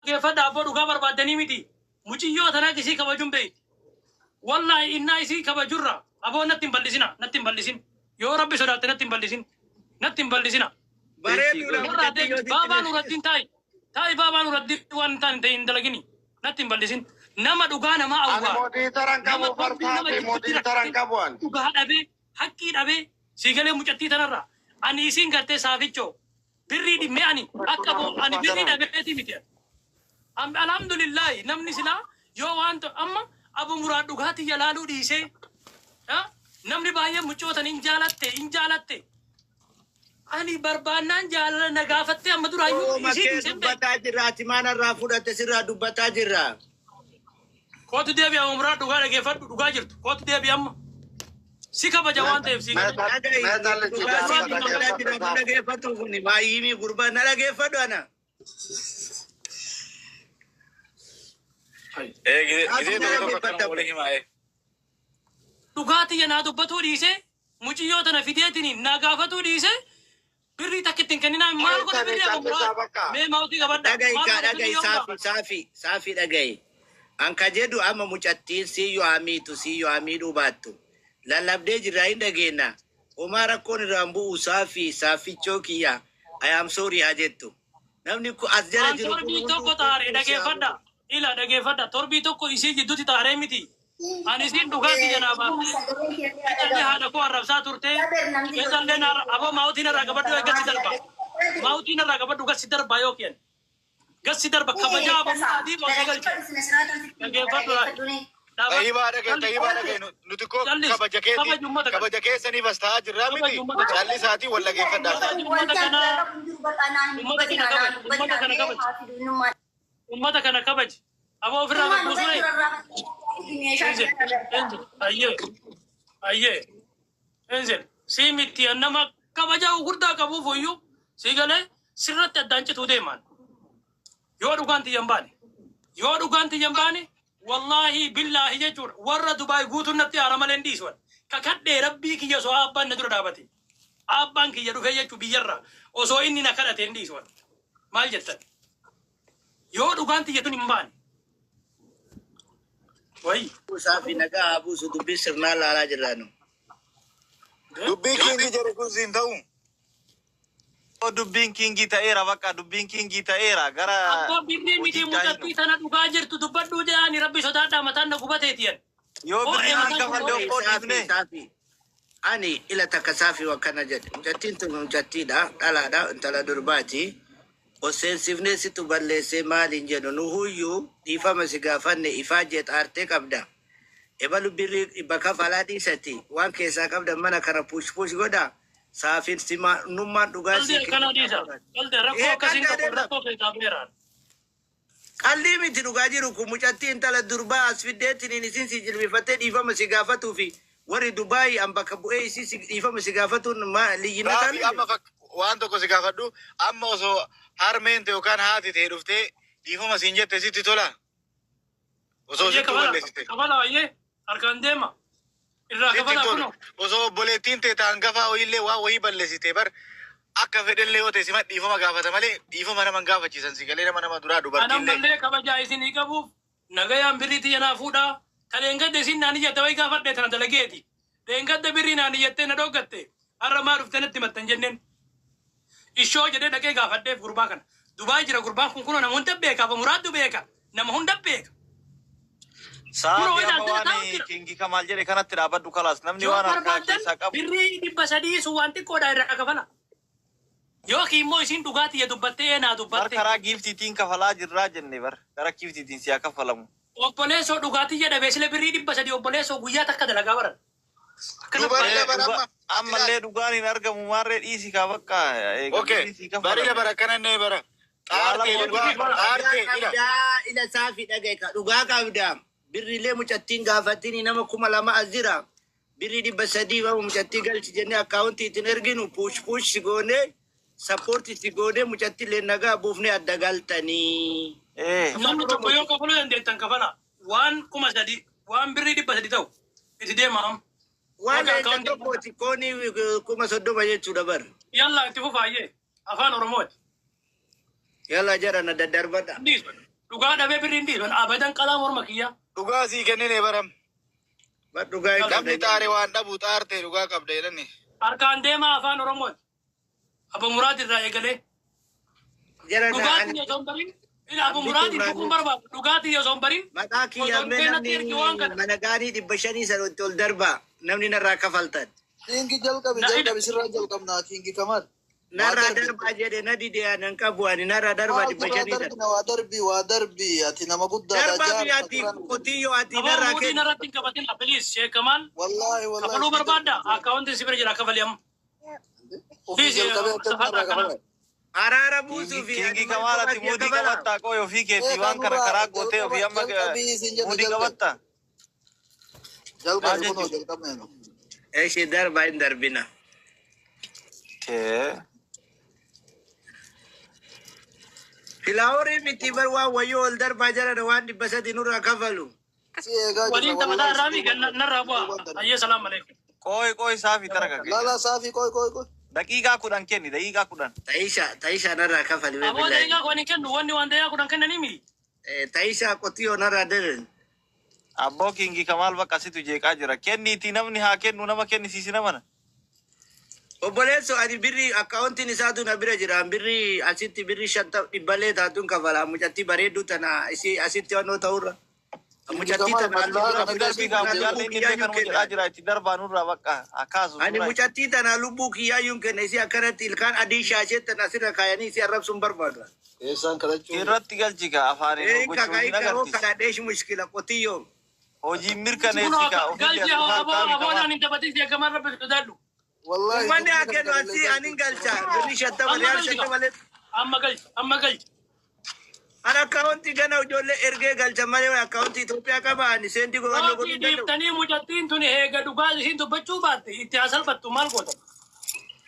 dhaggeeffadha abboo dhugaa barbaaddanii miti. Muciyyoo tanaa isii kabajuun beeyti. Wallahi innaa isii kabajurra aboo natti hin bal'isina natti hin bal'isin. Yoo rabbi sodaatte natti hin bal'isin natti hin bal'isina. Baabaan uraddiin taa'i baabaan uraddiin waan hin taane ta'e hin dalagini natti hin bal'isin. Nama dhugaa namaa awwaa. Mootii taran qabu fartaati mootii taran qabuan. Dhugaa dhabee haqqii dhabee siigalee mucattii tanarra ani isiin gartee saafichoo birrii dhimmee ani akka ani birrii dhabeeti miti. Alhamdulillahi namni silaa yoo waan amma abu muraad dhugaatti jalaaluu dhiisee namni baay'ee mucootan hin jaalatte ani barbaannaan jaalala na gaafatte amma duraayyuu isii dubbataa jirra timaana irraa fudhatte sirraa dubbataa jirra. Kootu deebi'a muraad dhugaa dhageeffadhu dhugaa jirtu kootu deebi'a amma si kabaja waan ta'eef si dhageeffatu kuni baay'imii gurbaa na dhageeffadhu ana. Dhugaatti yanaa dubbatuu dhiise muciyyoo tana fideetiin na gaafatuu dhiise birrii takkittiin kenninaa maal godha birrii abbaa mee mautii qabadha. Saafi dhagayi. Anka jedhu amma mucattiin siyyoo hamiidhuu baattu. Lallabdee jirraa hin dhageenya. Homaa rakkoon irraan bu'u saafichoo kiyya. I am sorry haa jettu. Namni as jala jiru. Torbii tokko taaree dhageeffadha. Ila dhageeffadha. Torbii tokko isii jidduutti taaree miti. Ani isiin dhugaatti janaa baafte. Keetallee haadha koo arrabsaa turte. Keetallee aboo maawutiin irraa qabadhu eeggatti darba. Maawutiin irraa qabadhu gassi darba yoo kennu. Gassi darba kabajaa aboo adii boosee galche. Dhageeffadhu. Tayyibaa dhagee nuti koo kabaja keessaniif as ta'aa jirraa miti calli isaatii wal dhageeffadhaa. Ummata kana kabaji. Aboo ofirraa gagguusuu ayyee enzel si miti nama kabajaa gurguddaa qabuuf iyyuu si galee sirratti addaan cituu deemaan. Yoo dhugaan xiyyan baane wallahi billahi jechuudha warra Dubaay guutuun natti haara malee hin dhiisu. Kakadhee rabbii kiyya osoo abbaan na dura dhaabate abbaan kiyya dhufee jechuu biyyarra osoo inni na kadhate hin dhiisu. Maal jettan yoo dhugaan xiyyatuun hin baane. Wai. Saafi nagaa abuusu dubbii sirnaan laalaa jirraanu. Dubbii kiingii jedhu kun siin ta'u. Dubbiin kiingii ta'eera bakka dubbiin kiingii ta'eera gara. Abbaa birrii miti mucattii tana dhugaa jirtu dubbadhuu jedhani rabbi sodaadhaa mataan na gubateetiyan. Yoo birrii hanqafadde okkoo dhiifne. Ani ila takka saafi wakkana jedhe. Mucattiin tun mucattiidha dhalaadha intala durbaati. Osensifne situ balleessee maaliin jedhu nu huyyuu dhiifama si gaafanne ifaa jeexaartee qabda. Ebalu birrii bakka falaa dhiisati waan keessaa qabda mana kana push godha. Saafin sima nummaan dhugaa si kana dhiisa. Qalde rakkoo akkasiin qabu rakkoo keessaa beeraan. Qalbii miti dhugaa jiru kun mucattii intala durbaa as fiddeetiin isin si jilbifattee dhiifama si gaafatuu fi warri Dubaay an bakka bu'ee isii dhiifama si gaafatuun liyyina taanu. Waan tokko si gaafadhu amma osoo harmeente yookaan haati ta'e dhuftee dhiifama siin jette sitti tola. Osoo sitti balleessite. Kabala wayyee harkaan deema. Irraa kabala kuno. Osoo obboleettiin ta'e ta'an gafaa wayiillee waa wayii balleessite bar akka fedhellee yoo ta'e sima dhiifama gaafata malee dhiifama nama gaafachiisan si galee nama duraa dubartiillee. Anammallee kabajaa isinii qabuuf nagayaan birriitti yanaa fuudhaa. Kaleen gadde isin naan iyyate wayi gaafadhe tana dalageeti. Leen gadde birrii naan iyyattee na dhoggatte. Har'a maa dhuftee natti maxxan jenneen. Ishoo jedhee dhaqee gaafadheef gurbaa kana. Dubaay jira gurbaan kun nama hunda beeka. Abbo Muraaddu beeka. Nama hunda beeka. Saafi amma waan kiingii kamaal jedhe kanatti dhaabadhu kalaas namni waan harkaa keessaa qabu. Birrii 300 sun waan xiqqoodha irraa kafala. Yookiin immoo isiin dhugaatii dubbattee naa dubbatte. Karaa giiftiitiin kafalaa jirraa jenne bar. Karaa giiftiitiin siyaa kafalamu. Obboleessoo dhugaatii jedha beesile birrii 300 obboleessoo guyyaa takka dalagaa baran. Ammallee dhugaan hin argamu maarree dhiisii kaa bakka. Bari bara kanannee bara. Ila saafi dhagaye dhugaa qabda. Birriilee mucattiin gaafatini nama 2,000 as jira. Birrii 300 bahu mucattii galchi jennee akkaawuntiitiin erginu puush si goone sappoortii si goone mucattiillee nagaa buufnee adda galtanii. Namni tokko yoo kafaluu dandeettan kafala. Waan 300 waan birrii 300 ta'u itti deemaam. Waan eeggan tokkooti koonii 30,000 jechuudha bar. Yalla itti fufaayyee afaan Oromooti. Yalla jara na daddarbadha. Dhugaa dhabee birriin dhiiban abadan qalaa morma kiyya. Dhugaa sii kennine baram. Bar dhugaa hin Namni qabne. xaare waan dhabu xaarte dhugaa qabda jedhani. Harkaan deemaa afaan Oromooti. Abbo Muraad irraa eegalee. Jara na Dhugaatiin ani osoo hin barin. Abbo Muraadiin dhuguun barbaadu. Dhugaatiin osoo hin barin. maqaa kiyya Osoo hin namni ergi waan kana. mana gaarii 500 sanatti ol darba namni narraa kafaltan. Kingi jalqabe sirraa jalqabnaa kingi kamal. Narraa darbaa jedhe na dide anan qabu ani narraa darbaa 500 san. Waa darbi ati nama guddaa Darbaa biyyaatti qotiyyoo ati Aboo narraa muudiin kennu. irratti hin qabatin Abiliis Sheek Kamal. wallahi Kafaluu barbaadda. Akkaawuntiin si bira jira kafali amma. ofii jalqabee akkanarraa qabame. Araara buusuu fi Kingi Kamal ati muudii qabatta qoy ofii keetii waan kana karaa gootee ofii amma muudii qabatta. Jalqabe kunoo jalqabneenu. Eeshi darbaa hin darbina. Filaaworii miti bar waan wayyoo ol darbaa jara waan 300 nurraa kafalu. Si eegaa Waliin taphataa irraa fi narraa bu'a. Ayyee salaam alaikum. Qoy saafi tara gagge. lala saafii koy. Daqiiqaa 10 kenni daqiiqaa 10. Taisha narraa kafali. Aboo deegaa kun hin kennu wanni waan deegaa kun kennanii mi? Taisha qotiyyoo narraa daren. Abboo Kingi Kamal bakka situ jeeqaa jira. Kenniitii namni haa kennu nama kennisiisi namana. Obboleesso ani birri akkaawuntiin isaatu na bira jira. Birri asitti birri 500 taatuun kafala. Mucattii bareedduu tana isii asitti wannoo ta'urra. Mucattii tana itti darbaa nurraa bakka akkaasu. ani mucattii tana lubbuu kiyyaayyuun kenna isii akkanatti ilkaan adii shaashee tana asirra kaayanii isii arrabsuun barbaada. Eessaan kadhachuu. Irratti galchiga afaaniin gochuun hin Kakaa agarsiisa. kadhadheesh mushkila qotiyyoo. Hojii mirkaneessika Galchi aboonaan hin taphatin Sheek Kamal rabbi sodaadhu. wallahi Uummanni haa kennu asii ani galcha. Birri 50 riyaal 50 Amma galchi. Ana akkaawuntii gana ijoollee ergee galcha malee akkaawuntii Itoophiyaa qaba ani seentii godhannoo godhuu Waatii danda'u. dhiiftanii mucattiin tuni eega dhugaa isiin dubbachuu baatte itti hasalfattu maal goota?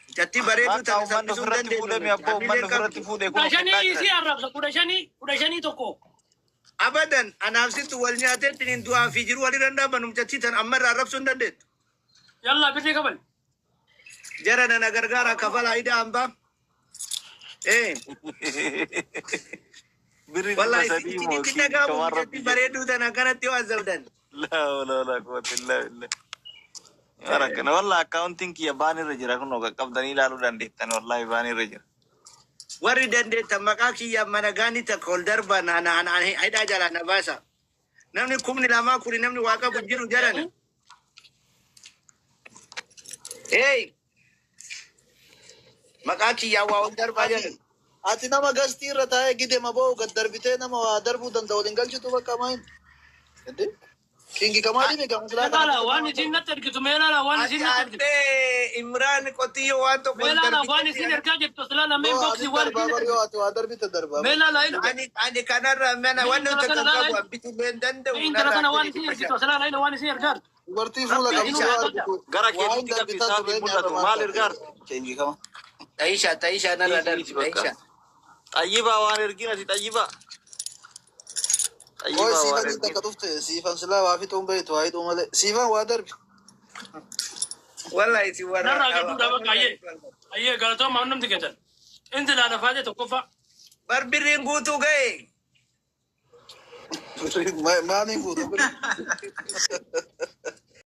Mucattii bareedduu bakka tana uummanni saffisuu ofirratti fuudhee mi abboo uummanni ofirratti fuudhee kun 15 isii arrabsa 15 tokko. Abadan anaaf sittu wal nyaateetti hin du'aa fi jiru walirra hin dhaabanu mucattii tana ammarraa arrabsuu hin dandeettu. Yalla birrii kabal. Jara nana gargaara kafala ida hambaa. birri Wallahi sadii moo itti Kingi dhagaamu Kamal mucattii rabbi bareedduu tana kanatti waan zabdan. la quwwata illa billah. Barakana wallahi akkaawuntiin kiyya baanirra jira kunoo qaqqabdanii ilaaluu dandeettan wallahi baanirra jira. Warri dandeettan maqaa kiyya mana gaanii takka ol darban hidhaa jalaa na baasa. Namni 12 kuni namni waaqa jiru jarana. Maqaa kiyya waa ol darbaa jaran. ati nama gastii irra taa'ee gidema ba'u gad darbitee nama waa darbuu danda'u waliin galchitu bakka mayin. Kingi Kamaalii mi gamuslaa Meelaala waan isin natti ergitu meelaala waan isin natti ergitu. Ate Imraan qotiyyoo waan tokko ol Meelaala waan darbitee isin ergaa jirtu silaala mee boksi waan isin darbaa ergitu. ati waa darbite darbaa. Meelaala ila. ani kanarra mana waan nuti qabu abbitu been danda'u. Intala kana waan isin ergitu silaala ila waan isin ergaa. Dubartii fuula qabdu waa argitu. Gara keetti qabbisaa fi mul'atu maal ergaar? Kingi Kamal. Taisha narra darbi Taisha. Xayyibaa waan ergin ati xayyibaa. Oy Xayyibaa waan siifan ergin. takka dhufte siifan silaa waa fixuun beektu waa hidhuu malee siifan waa darbi. Wallahi si warra. Narraa gidduudha bakka ayyee galatooma namti geetan. Inti laala faate tokkoffaa. Barbirriin guutuu ga'e. Maamiin guutuu.